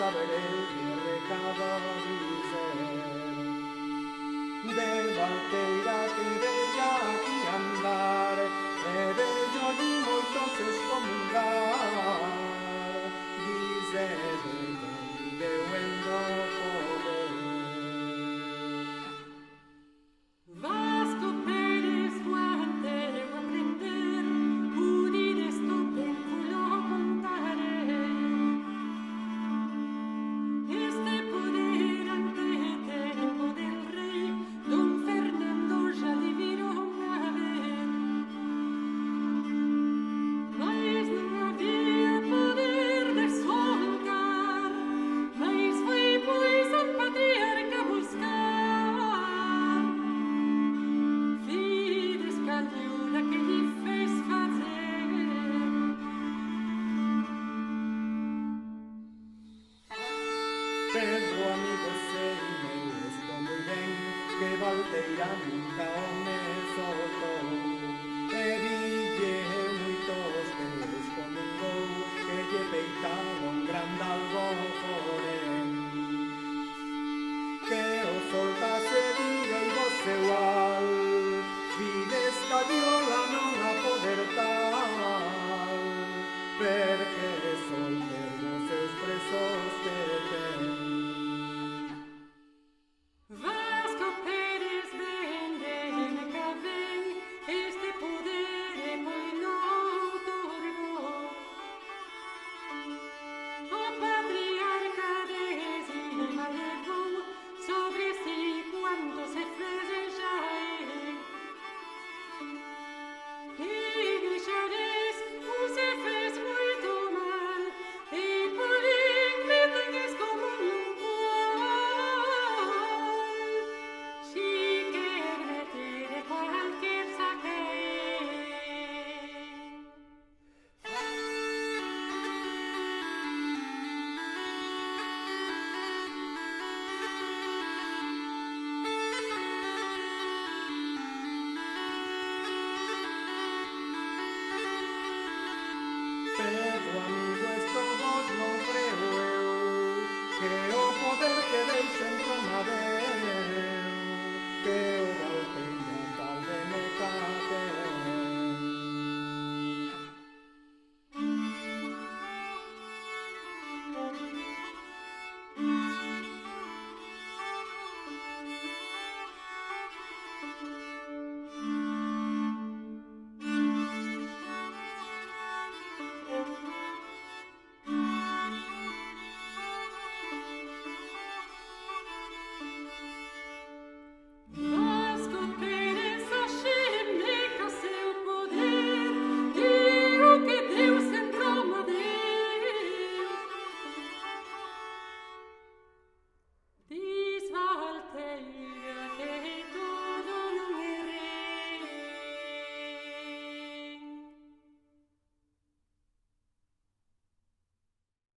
saber el que recado dizer. De Valteira que veía aquí andar, e bello ni moitos excomungar, dice de huendo poder. Vasco Pérez guante a aprender, pudir esto tengo lo contare. Este poder ante tempo del rey, don Fernando ya le vieron a ver. Mais non había poder de soltar, mais foi pois al patriarca buscar. Fides calhula que lhe fez fazer. Pedro, amigo, sei meu, estou moi ben, que Valteira nunca o me soltou. E ville moitos que excomungou, que lle peitaba un grande algoforén. Que o soltase direigo seu al, Fides Cadiola non a poder tal, perque solter dos seus presos que ten. Vasco Pérez vende me cavén, este poder e moi lo otorgou. O patriarca desima levou sobre si cuanto se fez já e deixares o se fez muito mal e por me tengues como un cual si quer meter cualquier saquén. Pedro, amigo, esto vos non creo eu, que o poder que deis en Roma deu, que